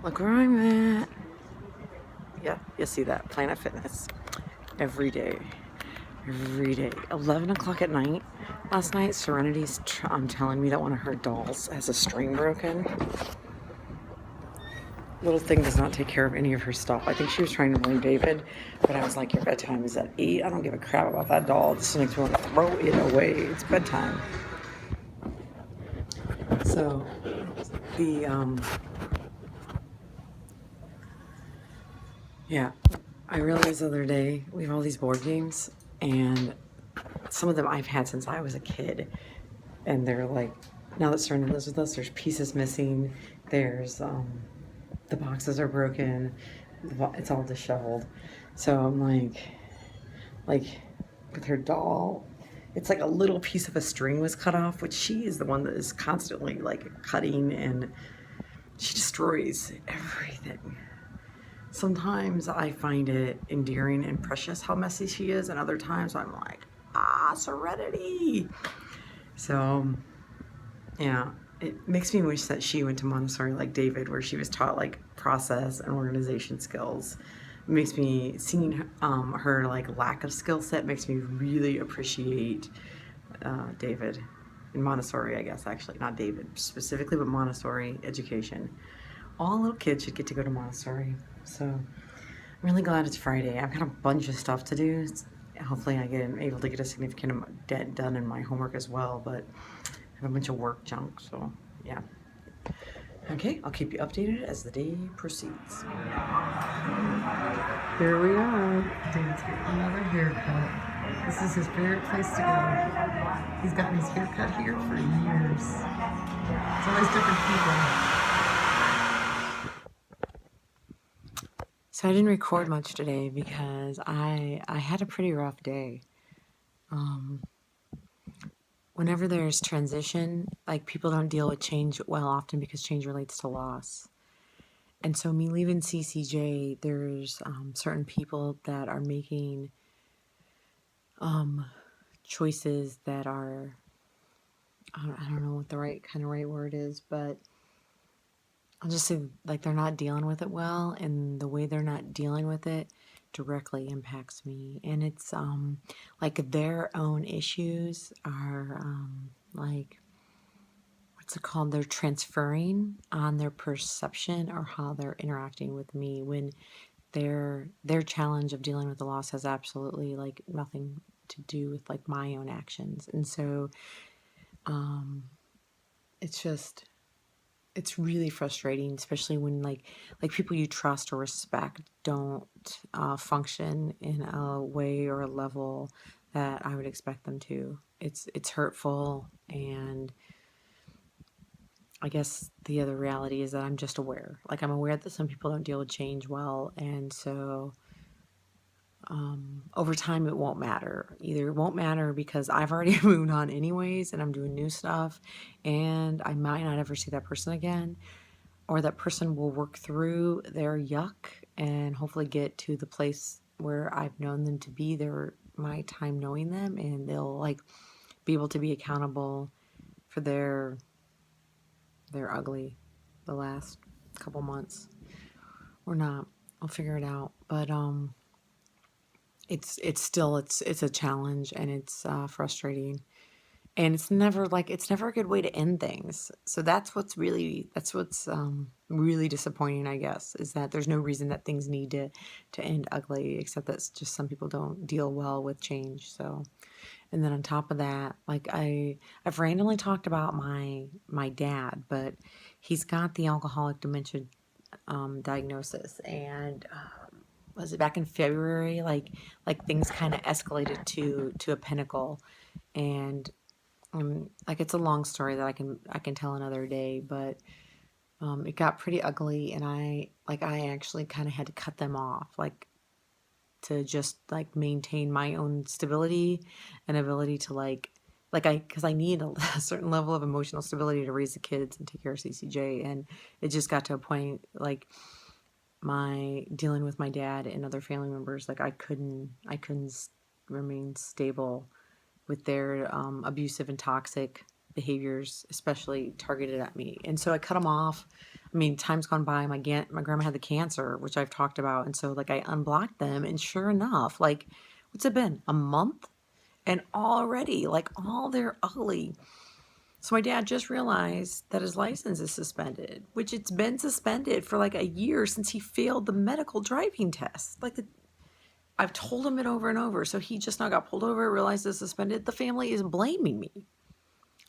Look where I'm at. Yeah, you see that. Planet Fitness. Every day. Every day. 11 o'clock at night. Last night, Serenity's telling me that one of her dolls has a string broken. Little thing does not take care of any of her stuff. I think she was trying to blame David, but I was like, your bedtime is at 8. I don't give a crap about that doll. This makes me want to throw it away. It's bedtime. So, yeah, I realized the other day, we have all these board games, and some of them I've had since I was a kid, and they're like, now that Serena lives with us, there's pieces missing, there's, the boxes are broken, it's all disheveled. So I'm like, with her doll, it's like a little piece of a string was cut off, which she is the one that is constantly like cutting, and she destroys everything. Sometimes I find it endearing and precious how messy she is, and other times I'm like, Serenity. So, yeah, it makes me wish that she went to Montessori like David, where she was taught like process and organization skills. It makes me, seeing her like lack of skill set makes me really appreciate David in Montessori, I guess, actually, not David specifically, but Montessori education. All little kids should get to go to Montessori. So I'm really glad it's Friday. I've got a bunch of stuff to do. Hopefully I get able to get a significant amount done in my homework as well, but I have a bunch of work junk, so yeah. Okay, I'll keep you updated as the day proceeds. Here we are. David's getting another haircut. This is his favorite place to go. He's gotten his haircut here for years. It's always different people. So I didn't record much today because I had a pretty rough day. Whenever there's transition, like, people don't deal with change well often because change relates to loss. And so me leaving CCJ, there's certain people that are making choices that are, I don't know what the right word is, but I'll just say, like, they're not dealing with it well, and the way they're not dealing with it directly impacts me. And it's like, their own issues are like, what's it called? They're transferring on their perception or how they're interacting with me, when their challenge of dealing with the loss has absolutely like nothing to do with like my own actions. And so it's just, it's really frustrating, especially when like people you trust or respect don't function in a way or a level that I would expect them to. It's hurtful, and I guess the other reality is that I'm just aware. Like, I'm aware that some people don't deal with change well, and so over time it won't matter. Either it won't matter because I've already moved on anyways and I'm doing new stuff, and I might not ever see that person again, or that person will work through their yuck and hopefully get to the place where I've known them to be my time knowing them, and they'll like be able to be accountable for their ugly the last couple months, or not. I'll figure it out. But it's still it's a challenge, and it's frustrating, and it's never a good way to end things. So that's what's really disappointing, I guess, is that there's no reason that things need to end ugly, except that just some people don't deal well with change. So, and then on top of that, like, I've randomly talked about my dad, but he's got the alcoholic dementia diagnosis, and was it back in February? Like things kind of escalated to a pinnacle, and like, it's a long story that I can tell another day, but it got pretty ugly, and I actually kind of had to cut them off, like, to just like maintain my own stability and ability to because I need a certain level of emotional stability to raise the kids and take care of CCJ, and it just got to a point, like, my dealing with my dad and other family members, like, I couldn't remain stable with their abusive and toxic behaviors, especially targeted at me. And so I cut them off. I mean, time's gone by. My grandma had the cancer, which I've talked about. And so like I unblocked them, and sure enough, like what's it been? A month? And already like all they're ugly. So my dad just realized that his license is suspended, which it's been suspended for like a year since he failed the medical driving test. I've told him it over and over. So he just now got pulled over, realized it's suspended. The family is blaming me.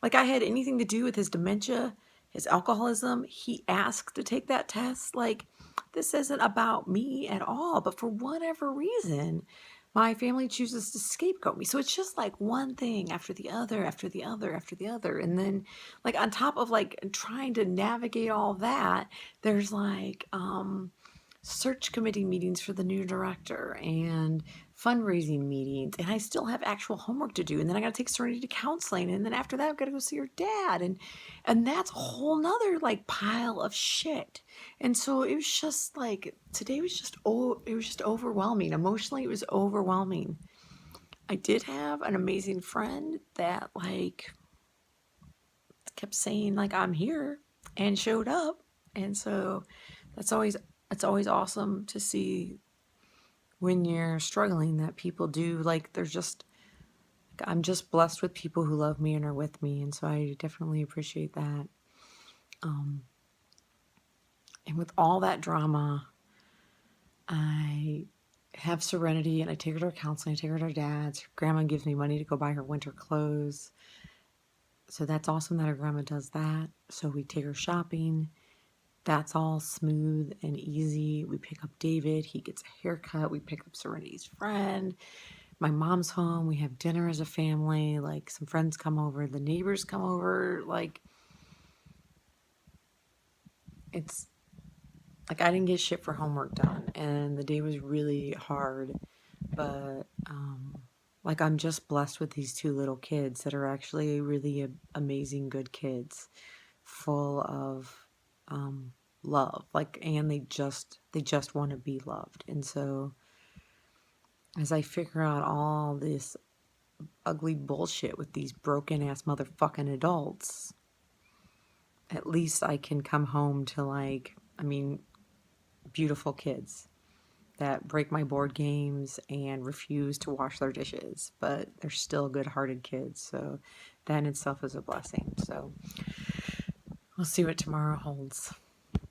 Like I had anything to do with his dementia, his alcoholism. He asked to take that test. Like this isn't about me at all. But for whatever reason, my family chooses to scapegoat me. So it's just like one thing after the other, after the other, after the other. And then like on top of like trying to navigate all that, there's like search committee meetings for the new director and fundraising meetings, and I still have actual homework to do, and then I got to take Serenity to counseling, and then after that I've got to go see her dad, and that's a whole nother like pile of shit. And so it was just like today was just it was just overwhelming. Emotionally it was overwhelming. I did have an amazing friend that like kept saying like I'm here and showed up, and so it's always awesome to see when you're struggling that people do like they're just I'm just blessed with people who love me and are with me, and so I definitely appreciate that. And with all that drama, I have Serenity, and I take her to her counseling, I take her to her dad's. Her grandma gives me money to go buy her winter clothes, so that's awesome that her grandma does that. So we take her shopping. That's all smooth and easy. We pick up David. He gets a haircut. We pick up Serenity's friend. My mom's home. We have dinner as a family. Like some friends come over. The neighbors come over. Like it's like I didn't get shit for homework done. And the day was really hard. But like I'm just blessed with these two little kids that are actually really amazing, good kids, full of love, like, and they just want to be loved. And so as I figure out all this ugly bullshit with these broken ass motherfucking adults, at least I can come home to like, I mean, beautiful kids that break my board games and refuse to wash their dishes, but they're still good-hearted kids. So that in itself is a blessing. So we'll see what tomorrow holds.